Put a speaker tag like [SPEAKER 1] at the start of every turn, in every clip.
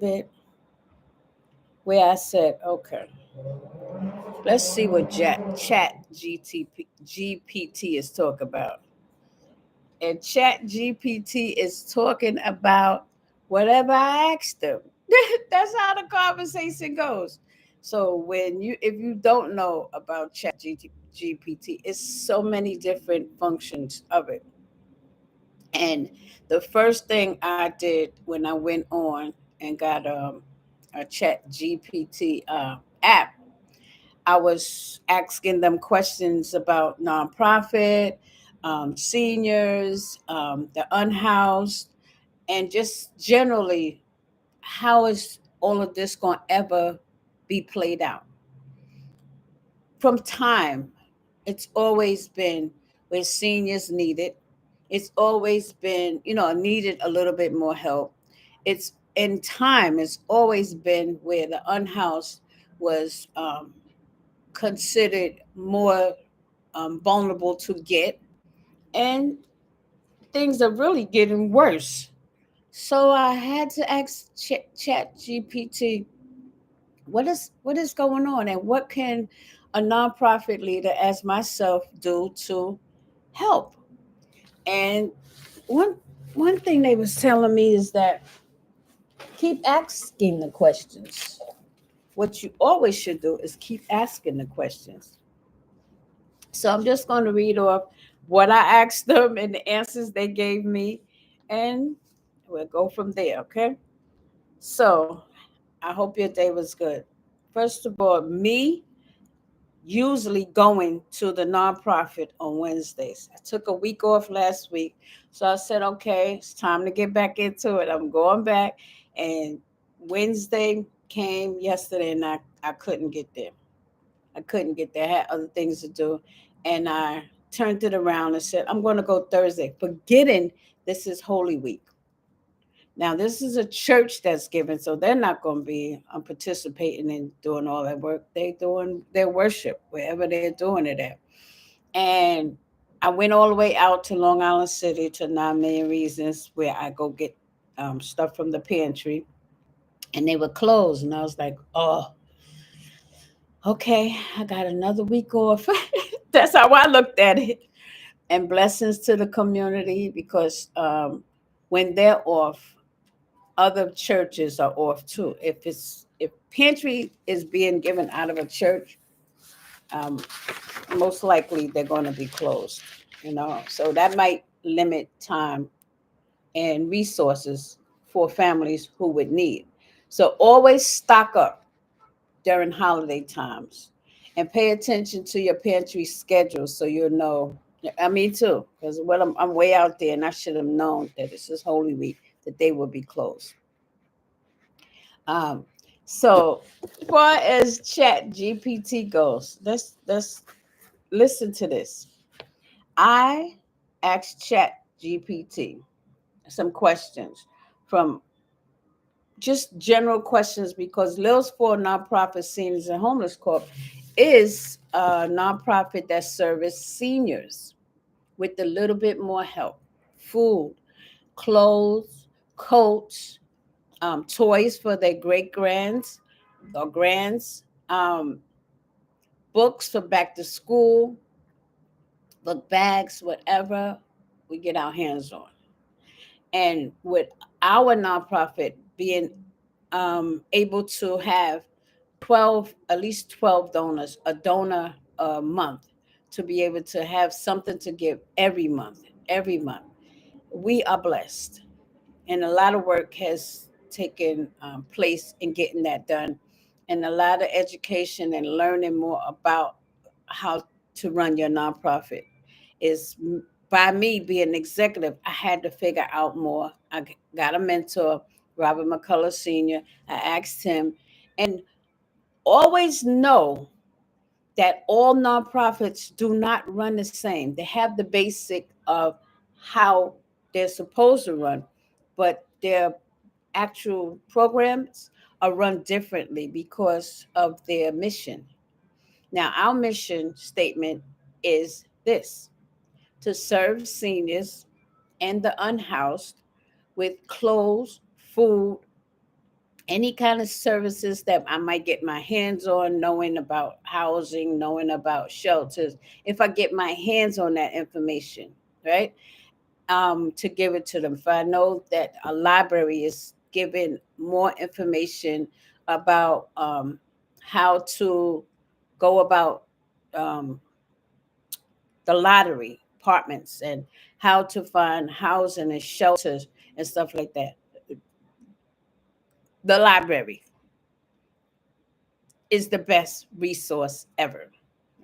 [SPEAKER 1] bit where I said, okay, let's see what GPT is talking about. And Chat GPT is talking about whatever I asked them. That's how the conversation goes. So if you don't know about Chat GPT, it's so many different functions of it. And the first thing I did when I went on and got a Chat GPT app, I was asking them questions about nonprofit, seniors, the unhoused, and just generally, how is all of this going to ever be played out? From time, it's always been where seniors need it. It's always been, needed a little bit more help. It's in time, it's always been where the unhoused was considered more vulnerable to get, and things are really getting worse. So I had to ask Chat GPT, what is going on, and what can a nonprofit leader as myself do to help? And one one thing they was telling me is that keep asking the questions. What you always should do is keep asking the questions. So I'm just going to read off what I asked them and the answers they gave me, and we'll go from there, okay? So I hope your day was good. First of all, me usually going to the nonprofit on Wednesdays. I took a week off last week. So I said, okay, it's time to get back into it. I'm going back. And Wednesday came yesterday, and I couldn't get there. I couldn't get there. I had other things to do. And I turned it around and said, I'm going to go Thursday, forgetting this is Holy Week. Now, this is a church that's given, so they're not going to be participating in doing all that work. They're doing their worship wherever they're doing it at. And I went all the way out to Long Island City to 9 Million Reasons, where I go get stuff from the pantry, and they were closed. And I was like, oh, okay, I got another week off. That's how I looked at it. And blessings to the community, because when they're off, other churches are off too. If pantry is being given out of a church, um, most likely they're going to be closed. So that might limit time and resources for families who would need. So always stock up during holiday times, and pay attention to your pantry schedule so you'll know. I mean, too, because I'm way out there, and I should have known that this is Holy Week, that they will be closed. Um, so, as far as Chat GPT goes, let's listen to this. I asked Chat GPT some questions, from just general questions, because Lil's for Nonprofit Seniors and Homeless Corp is a nonprofit that serves seniors with a little bit more help: food, clothes, coats, toys for their great grands or grands, um, books for back to school, book bags, whatever we get our hands on. And with our nonprofit being able to have 12, at least 12 donors, a donor a month, to be able to have something to give every month, we are blessed. And a lot of work has taken place in getting that done, and a lot of education and learning more about how to run your nonprofit is by me being executive. I had to figure out more. I got a mentor, Robert McCullough Sr. I asked him, and always know that all nonprofits do not run the same. They have the basic of how they're supposed to run, but their actual programs are run differently because of their mission. Now, our mission statement is this: to serve seniors and the unhoused with clothes, food, any kind of services that I might get my hands on, knowing about housing, knowing about shelters, if I get my hands on that information, right? To give it to them. If I know that a library is giving more information about how to go about um, the lottery apartments and how to find housing and shelters and stuff like that, the library is the best resource ever.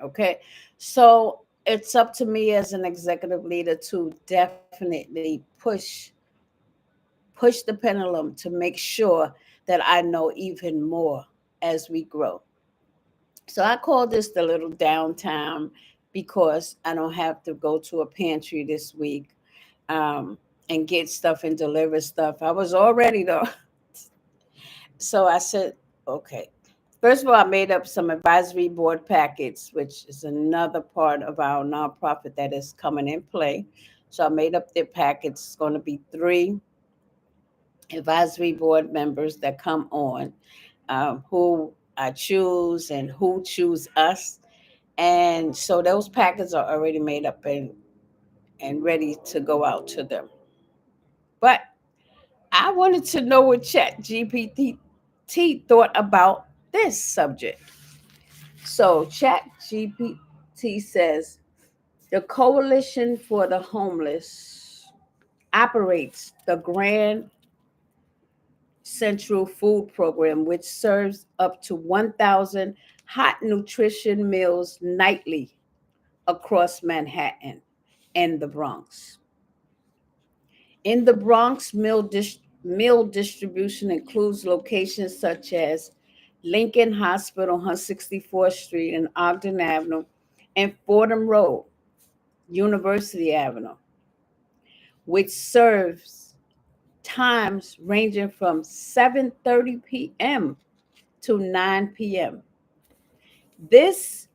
[SPEAKER 1] Okay. So it's up to me as an executive leader to definitely push the pendulum to make sure that I know even more as we grow. So I call this the little downtown because I don't have to go to a pantry this week and get stuff and deliver stuff. I was already though. So I said, okay. First of all, I made up some advisory board packets, which is another part of our nonprofit that is coming in play. So I made up their packets. It's going to be 3 advisory board members that come on, who I choose and who choose us. And so those packets are already made up and ready to go out to them. But I wanted to know what Chat GPT thought about this subject. So Chat GPT says the Coalition for the Homeless operates the Grand Central Food Program, which serves up to 1,000 hot nutrition meals nightly across Manhattan and the Bronx. In the Bronx, meal distribution includes locations such as Lincoln Hospital, 164th Street and Ogden Avenue, and Fordham Road, University Avenue, which serves times ranging from 7:30 p.m. to 9 p.m. This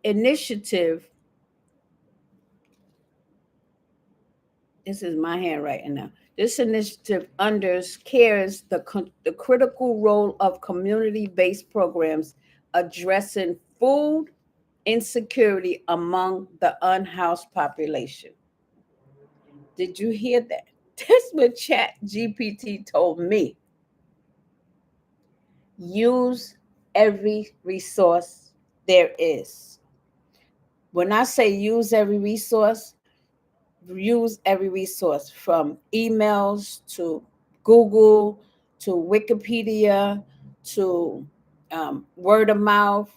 [SPEAKER 1] initiative, this is my handwriting now. This initiative underscores the critical role of community-based programs addressing food insecurity among the unhoused population. Did you hear that? That's what Chat GPT told me. Use every resource there is. When I say use every resource, use every resource from emails to Google to Wikipedia to word of mouth.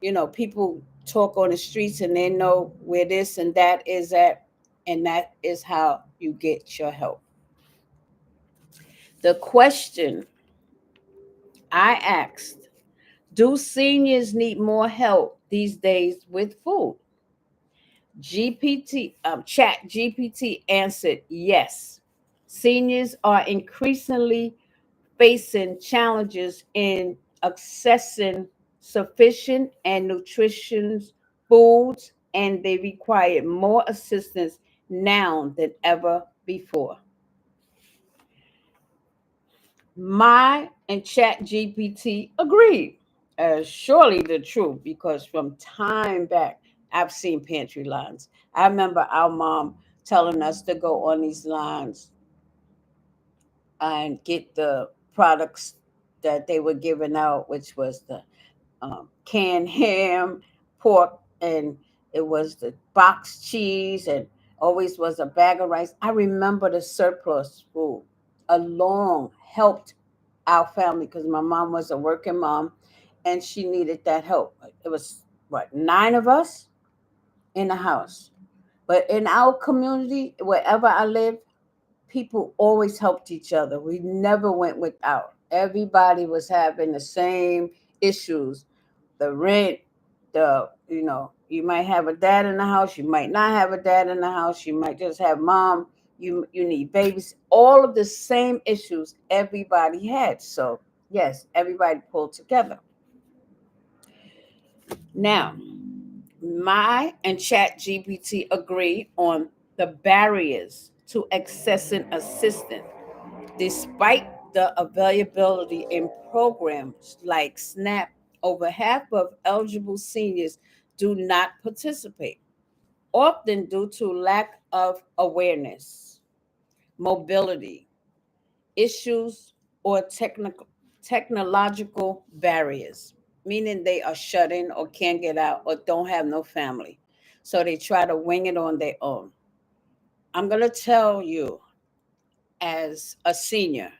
[SPEAKER 1] You know, people talk on the streets and they know where this and that is at, and that is how you get your help. The question I asked, do seniors need more help these days with food? Chat GPT answered yes. Seniors are increasingly facing challenges in accessing sufficient and nutritious foods, and they require more assistance now than ever before. My and Chat GPT agreed. Surely the truth, because from time back, I've seen pantry lines. I remember our mom telling us to go on these lines and get the products that they were giving out, which was the canned ham, pork, and it was the box cheese, and always was a bag of rice. I remember the surplus food along helped our family because my mom was a working mom and she needed that help. It was what, 9 of us in the house. But in our community, wherever I lived, people always helped each other. We never went without. Everybody was having the same issues. The rent, you might have a dad in the house, you might not have a dad in the house, you might just have mom, you need babies. All of the same issues everybody had. So yes, everybody pulled together. Now, my and Chat GPT agree on the barriers to accessing assistance. Despite the availability in programs like SNAP, over half of eligible seniors do not participate, often due to lack of awareness, mobility issues, or technological barriers, meaning they are shut in or can't get out or don't have no family. So they try to wing it on their own. I'm going to tell you, as a senior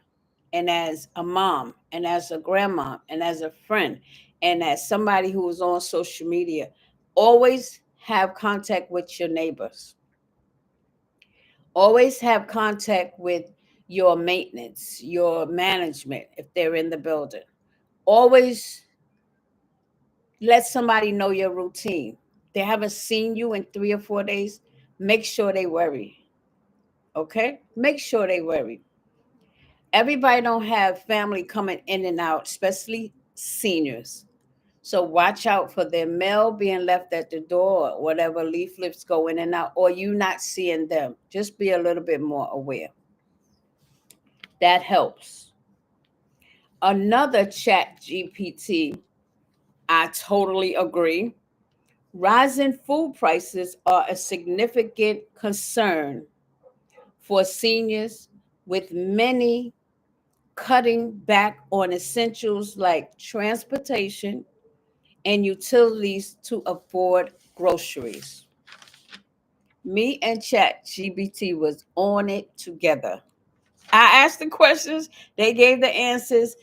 [SPEAKER 1] and as a mom and as a grandma and as a friend and as somebody who is on social media, always have contact with your neighbors. Always have contact with your maintenance, your management, if they're in the building. Always let somebody know your routine. They haven't seen you in 3 or 4 days. Make sure they worry. Okay? Make sure they worry. Everybody don't have family coming in and out, especially seniors. So watch out for their mail being left at the door, or whatever leaflets go in and out, or you not seeing them. Just be a little bit more aware. That helps. Another chat GPT, I totally agree. Rising food prices are a significant concern for seniors, with many cutting back on essentials like transportation and utilities to afford groceries. Me and Chat GBT was on it together. I asked the questions, they gave the answers.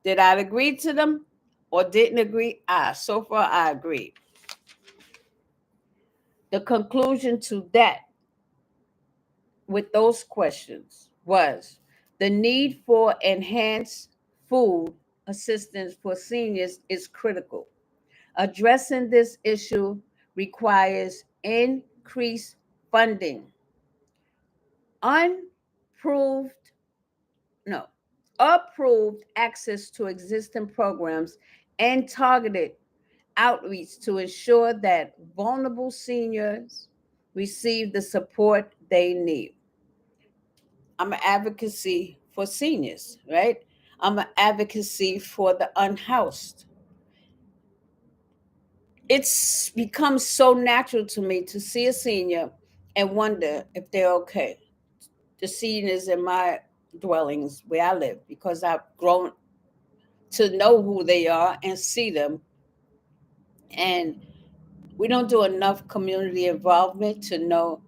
[SPEAKER 1] Did I agree to them or didn't agree? So far I agreed. The conclusion to that with those questions was the need for enhanced food assistance for seniors is critical. Addressing this issue requires increased funding, unproved, no, approved access to existing programs, and targeted outreach to ensure that vulnerable seniors receive the support they need. I'm an advocacy for seniors, right? I'm an advocacy for the unhoused. It's become so natural to me to see a senior and wonder if they're okay. The seniors in my dwellings where I live, because I've grown to know who they are and see them. And we don't do enough community involvement to know,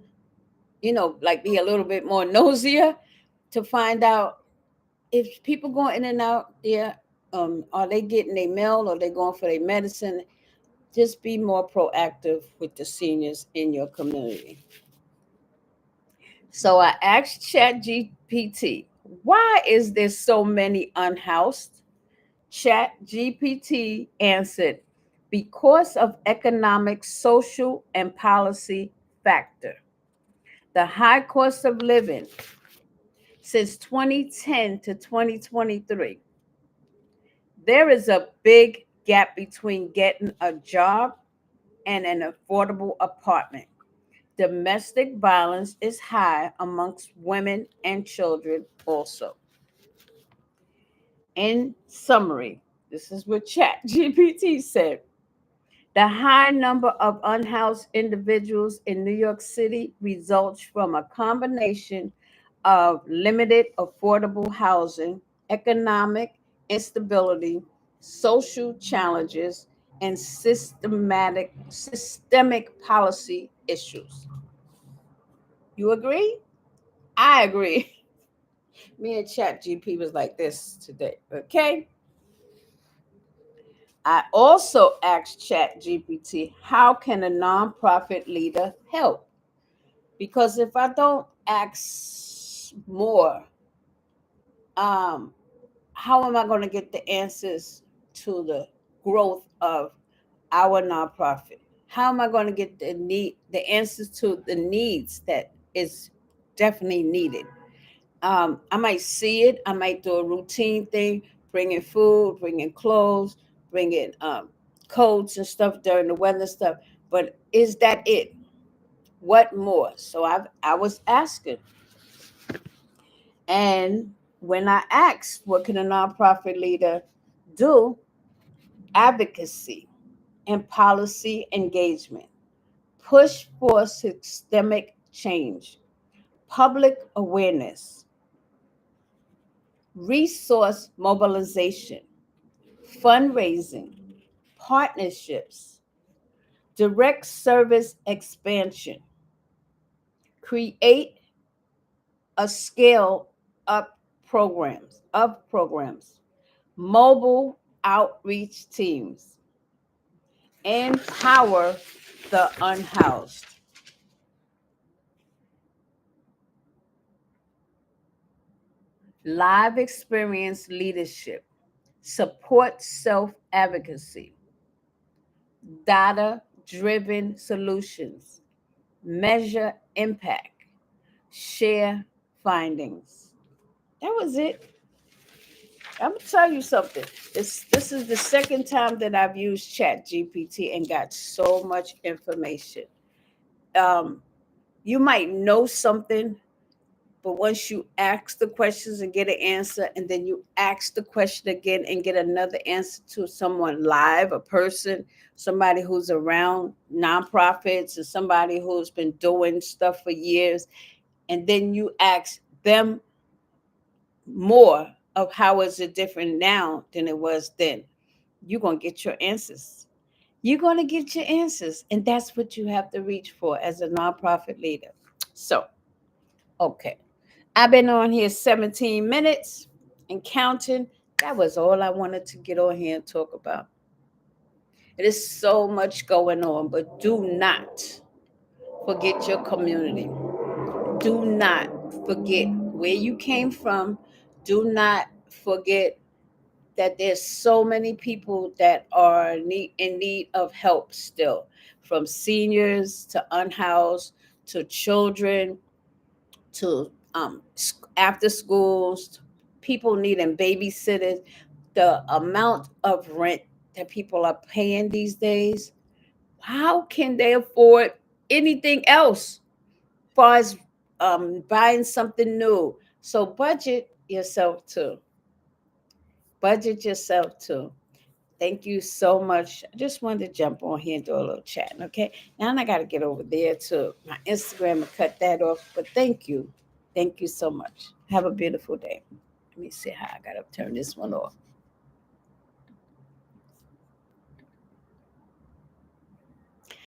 [SPEAKER 1] like be a little bit more nosier to find out if people going in and out there, are they getting their mail or they going for their medicine? Just be more proactive with the seniors in your community. So I asked ChatGPT, why is there so many unhoused? ChatGPT answered, because of economic, social, and policy factor. The high cost of living since 2010 to 2023. There is a big gap between getting a job and an affordable apartment. Domestic violence is high amongst women and children also. In summary, this is what ChatGPT said. The high number of unhoused individuals in New York City results from a combination of limited affordable housing, economic instability, social challenges, and systemic policy issues. You agree? I agree. Me and Chat GP was like this today. Okay. I also asked Chat GPT, how can a nonprofit leader help? Because if I don't ask more, um, how am I going to get the answers to the growth of our nonprofit? How am I going to get the answers to the needs that is definitely needed? I might see it. I might do a routine thing, bringing food, bringing clothes, bringing coats and stuff during the weather stuff. But is that it? What more? So I was asking, and When I asked what can a nonprofit leader do, advocacy and policy engagement, push for systemic change, public awareness, resource mobilization, fundraising, partnerships, direct service expansion, create a scale up programs, mobile outreach teams, empower the unhoused, live experience leadership, support self advocacy, data driven solutions, measure impact, share findings. That was it. I'm gonna tell you something. This is the second time that I've used Chat GPT and got so much information. Um, you might know something, but once you ask the questions and get an answer, and then you ask the question again and get another answer to someone live, a person, somebody who's around nonprofits, and somebody who's been doing stuff for years, and then you ask them more of how is it different now than it was then, you're going to get your answers. You're going to get your answers. And that's what you have to reach for as a nonprofit leader. So, okay. I've been on here 17 minutes and counting. That was all I wanted to get on here and talk about. It is so much going on, but do not forget your community. Do not forget where you came from. Do not forget that there's so many people that are in need of help still, from seniors to unhoused to children to after schools, people needing babysitters. The amount of rent that people are paying these days, how can they afford anything else as far as buying something new? So budget yourself too. Budget yourself too. Thank you so much. I just wanted to jump on here and do a little chatting, okay? Now I got to get over there to my Instagram and cut that off. But thank you. Thank you so much. Have a beautiful day. Let me see how I got to turn this one off.